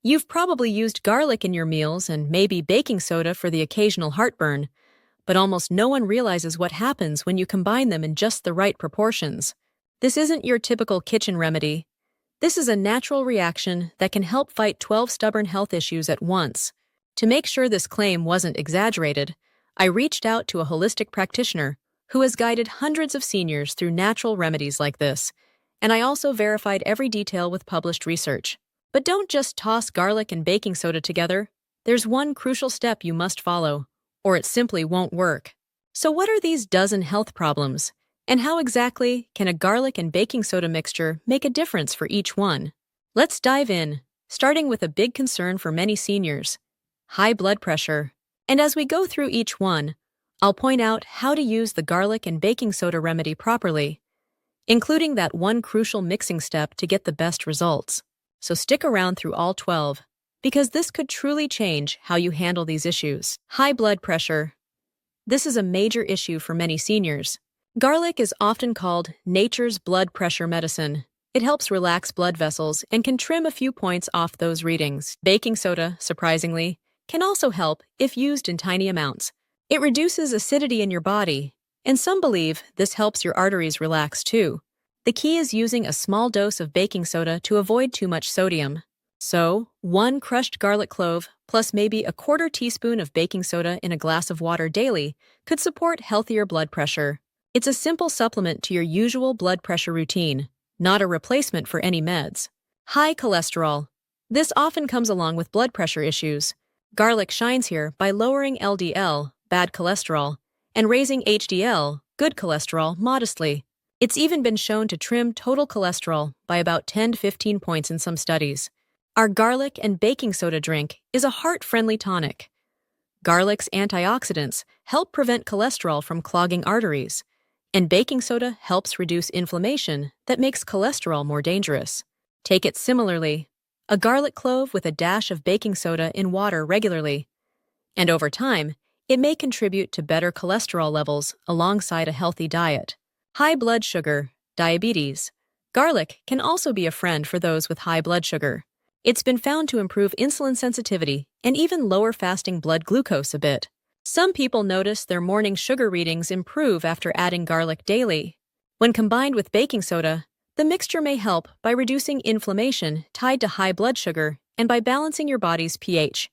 You've probably used garlic in your meals and maybe baking soda for the occasional heartburn, but almost no one realizes what happens when you combine them in just the right proportions. This isn't your typical kitchen remedy. This is a natural reaction that can help fight 12 stubborn health issues at once. To make sure this claim wasn't exaggerated, I reached out to a holistic practitioner who has guided hundreds of seniors through natural remedies like this, and I also verified every detail with published research. But don't just toss garlic and baking soda together. There's one crucial step you must follow, or it simply won't work. So what are these dozen health problems? And how exactly can a garlic and baking soda mixture make a difference for each one? Let's dive in, starting with a big concern for many seniors: high blood pressure. And as we go through each one, I'll point out how to use the garlic and baking soda remedy properly, including that one crucial mixing step to get the best results. So stick around through all 12, because this could truly change how you handle these issues. High blood pressure. This is a major issue for many seniors. Garlic is often called nature's blood pressure medicine. It helps relax blood vessels and can trim a few points off those readings. Baking soda, surprisingly, can also help if used in tiny amounts. It reduces acidity in your body, and some believe this helps your arteries relax too. The key is using a small dose of baking soda to avoid too much sodium. So, 1 crushed garlic clove plus maybe a quarter teaspoon of baking soda in a glass of water daily could support healthier blood pressure. It's a simple supplement to your usual blood pressure routine, not a replacement for any meds. High cholesterol. This often comes along with blood pressure issues. Garlic shines here by lowering LDL, bad cholesterol, and raising HDL, good cholesterol, modestly. It's even been shown to trim total cholesterol by about 10 to 15 points in some studies. Our garlic and baking soda drink is a heart-friendly tonic. Garlic's antioxidants help prevent cholesterol from clogging arteries, and baking soda helps reduce inflammation that makes cholesterol more dangerous. Take it similarly: a garlic clove with a dash of baking soda in water regularly, and over time, it may contribute to better cholesterol levels alongside a healthy diet. High blood sugar, diabetes. Garlic can also be a friend for those with high blood sugar. It's been found to improve insulin sensitivity and even lower fasting blood glucose a bit. Some people notice their morning sugar readings improve after adding garlic daily. When combined with baking soda, the mixture may help by reducing inflammation tied to high blood sugar and by balancing your body's pH.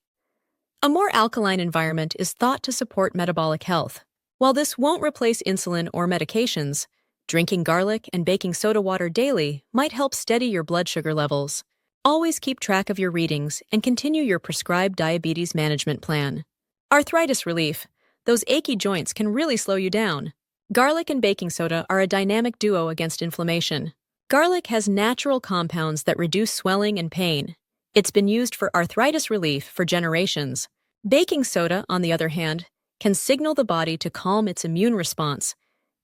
A more alkaline environment is thought to support metabolic health. While this won't replace insulin or medications, drinking garlic and baking soda water daily might help steady your blood sugar levels. Always keep track of your readings and continue your prescribed diabetes management plan. Arthritis relief. Those achy joints can really slow you down. Garlic and baking soda are a dynamic duo against inflammation. Garlic has natural compounds that reduce swelling and pain. It's been used for arthritis relief for generations. Baking soda, on the other hand, can signal the body to calm its immune response.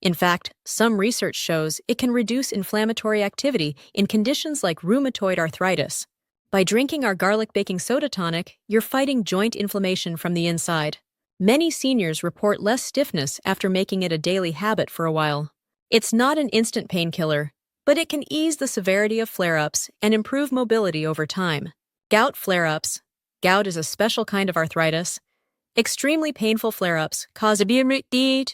In fact, some research shows it can reduce inflammatory activity in conditions like rheumatoid arthritis. By drinking our garlic baking soda tonic, you're fighting joint inflammation from the inside. Many seniors report less stiffness after making it a daily habit for a while. It's not an instant painkiller, but it can ease the severity of flare-ups and improve mobility over time. Gout flare-ups. Gout is a special kind of arthritis. Extremely painful flare-ups caused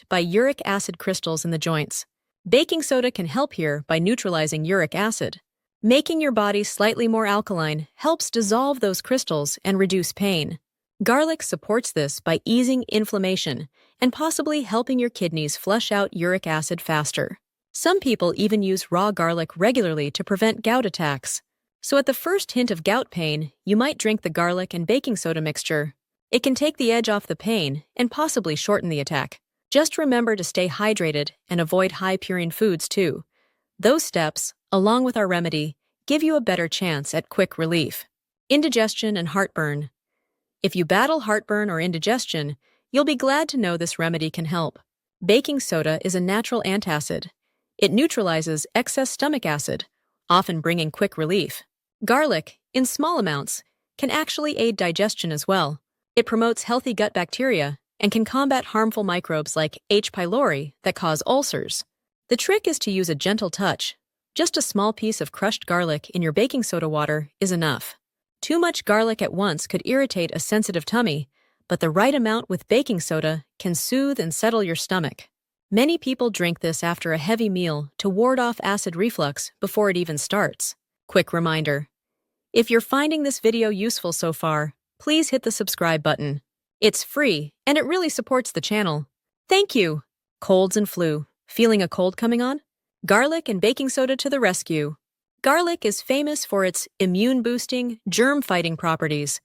by uric acid crystals in the joints. Baking soda can help here by neutralizing uric acid. Making your body slightly more alkaline helps dissolve those crystals and reduce pain. Garlic supports this by easing inflammation and possibly helping your kidneys flush out uric acid faster. Some people even use raw garlic regularly to prevent gout attacks. So at the first hint of gout pain, you might drink the garlic and baking soda mixture. It can take the edge off the pain and possibly shorten the attack. Just remember to stay hydrated and avoid high purine foods too. Those steps, along with our remedy, give you a better chance at quick relief. Indigestion and heartburn. If you battle heartburn or indigestion, you'll be glad to know this remedy can help. Baking soda is a natural antacid. It neutralizes excess stomach acid, often bringing quick relief. Garlic, in small amounts, can actually aid digestion as well. It promotes healthy gut bacteria and can combat harmful microbes like H. pylori that cause ulcers. The trick is to use a gentle touch. Just a small piece of crushed garlic in your baking soda water is enough. Too much garlic at once could irritate a sensitive tummy, but the right amount with baking soda can soothe and settle your stomach. Many people drink this after a heavy meal to ward off acid reflux before it even starts. Quick reminder: if you're finding this video useful so far, please hit the subscribe button. It's free, and it really supports the channel. Thank you! Colds and flu. Feeling a cold coming on? Garlic and baking soda to the rescue. Garlic is famous for its immune-boosting, germ-fighting properties.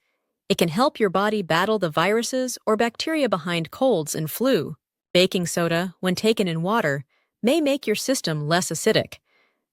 It can help your body battle the viruses or bacteria behind colds and flu. Baking soda, when taken in water, may make your system less acidic,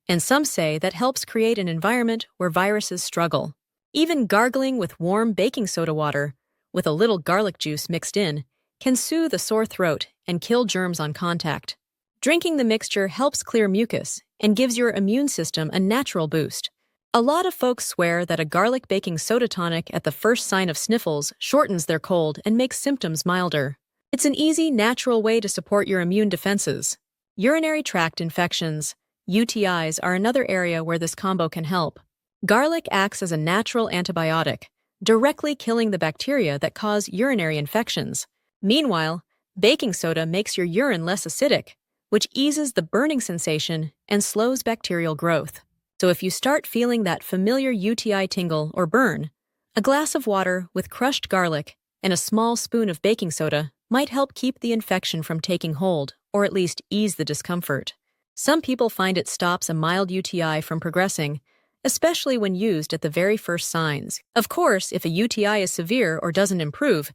and some say that helps create an environment where viruses struggle. Even gargling with warm baking soda water, with a little garlic juice mixed in, can soothe a sore throat and kill germs on contact. Drinking the mixture helps clear mucus and gives your immune system a natural boost. A lot of folks swear that a garlic baking soda tonic at the first sign of sniffles shortens their cold and makes symptoms milder. It's an easy, natural way to support your immune defenses. Urinary tract infections, UTIs, are another area where this combo can help. Garlic acts as a natural antibiotic, directly killing the bacteria that cause urinary infections. Meanwhile, baking soda makes your urine less acidic, which eases the burning sensation and slows bacterial growth. So if you start feeling that familiar UTI tingle or burn, a glass of water with crushed garlic and a small spoon of baking soda might help keep the infection from taking hold, or at least ease the discomfort. Some people find it stops a mild UTI from progressing, especially when used at the very first signs. Of course, if a UTI is severe or doesn't improve,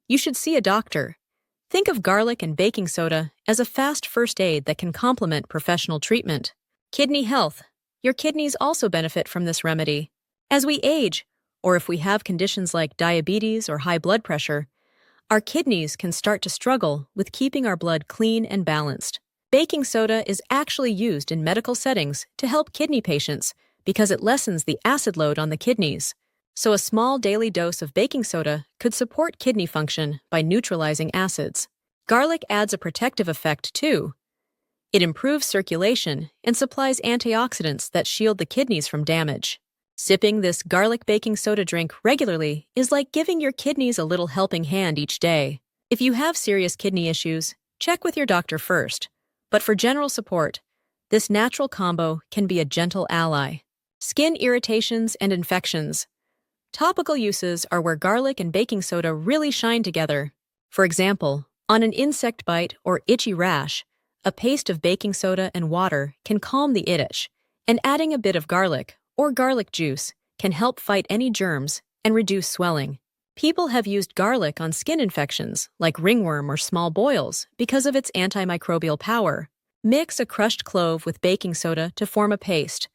you should see a doctor. Think of garlic and baking soda as a fast first aid that can complement professional treatment. Kidney health. Your kidneys also benefit from this remedy. As we age, or if we have conditions like diabetes or high blood pressure, our kidneys can start to struggle with keeping our blood clean and balanced. Baking soda is actually used in medical settings to help kidney patients because it lessens the acid load on the kidneys. So a small daily dose of baking soda could support kidney function by neutralizing acids. Garlic adds a protective effect too. It improves circulation and supplies antioxidants that shield the kidneys from damage. Sipping this garlic baking soda drink regularly is like giving your kidneys a little helping hand each day. If you have serious kidney issues, check with your doctor first. But for general support, this natural combo can be a gentle ally. Skin irritations and infections. Topical uses are where garlic and baking soda really shine together. For example, on an insect bite or itchy rash, a paste of baking soda and water can calm the itch, and adding a bit of garlic or garlic juice can help fight any germs and reduce swelling. People have used garlic on skin infections like ringworm or small boils because of its antimicrobial power. Mix a crushed clove with baking soda to form a paste.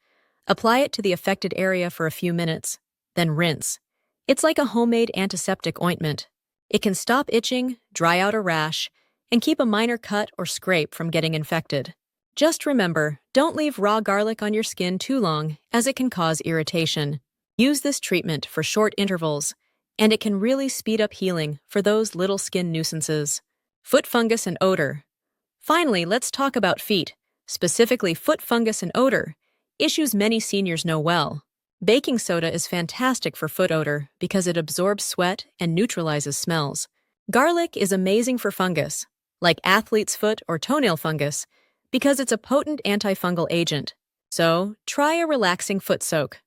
Apply it to the affected area for a few minutes, then rinse. It's like a homemade antiseptic ointment. It can stop itching, dry out a rash, and keep a minor cut or scrape from getting infected. Just remember, don't leave raw garlic on your skin too long, as it can cause irritation. Use this treatment for short intervals, and it can really speed up healing for those little skin nuisances. Foot fungus and odor. Finally, let's talk about feet, specifically foot fungus and odor, issues many seniors know well. Baking soda is fantastic for foot odor because it absorbs sweat and neutralizes smells. Garlic is amazing for fungus, like athlete's foot or toenail fungus, because it's a potent antifungal agent. So, try a relaxing foot soak.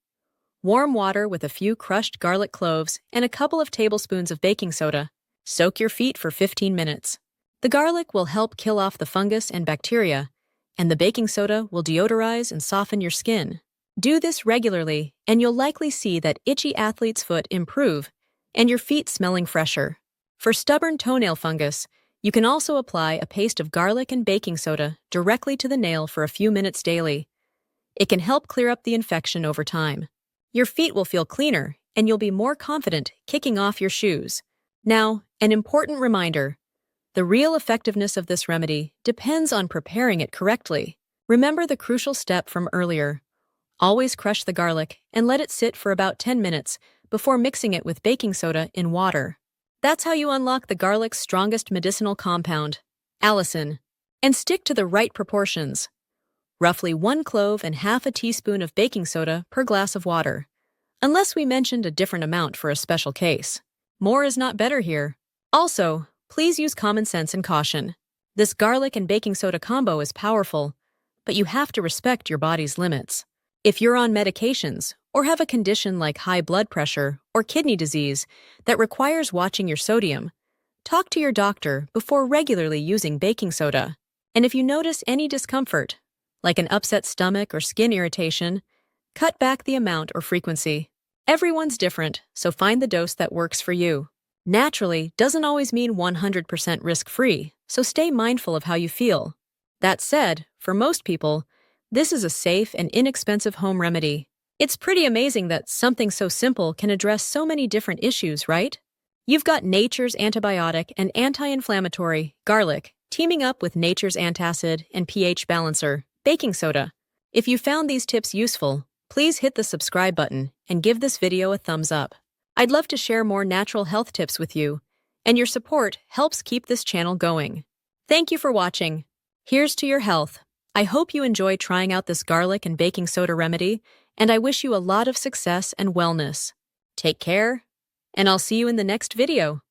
Warm water with a few crushed garlic cloves and a couple of tablespoons of baking soda. Soak your feet for 15 minutes. The garlic will help kill off the fungus and bacteria, and the baking soda will deodorize and soften your skin. Do this regularly, and you'll likely see that itchy athlete's foot improve and your feet smelling fresher. For stubborn toenail fungus, you can also apply a paste of garlic and baking soda directly to the nail for a few minutes daily. It can help clear up the infection over time. Your feet will feel cleaner, and you'll be more confident kicking off your shoes. Now, an important reminder. The real effectiveness of this remedy depends on preparing it correctly. Remember the crucial step from earlier. Always crush the garlic and let it sit for about 10 minutes before mixing it with baking soda in water. That's how you unlock the garlic's strongest medicinal compound, allicin. And stick to the right proportions. Roughly 1 clove and half a teaspoon of baking soda per glass of water. unless we mentioned a different amount for a special case. More is not better here. Also, please use common sense and caution. This garlic and baking soda combo is powerful, but you have to respect your body's limits. If you're on medications or have a condition like high blood pressure or kidney disease that requires watching your sodium, talk to your doctor before regularly using baking soda. And if you notice any discomfort, like an upset stomach or skin irritation, cut back the amount or frequency. Everyone's different, so find the dose that works for you. Naturally doesn't always mean 100% risk-free, so stay mindful of how you feel. That said, for most people, this is a safe and inexpensive home remedy. It's pretty amazing that something so simple can address so many different issues, right? You've got nature's antibiotic and anti-inflammatory, garlic, teaming up with nature's antacid and pH balancer, baking soda. If you found these tips useful, please hit the subscribe button and give this video a thumbs up. I'd love to share more natural health tips with you, and your support helps keep this channel going. Thank you for watching. Here's to your health. I hope you enjoy trying out this garlic and baking soda remedy, and I wish you a lot of success and wellness. Take care, and I'll see you in the next video.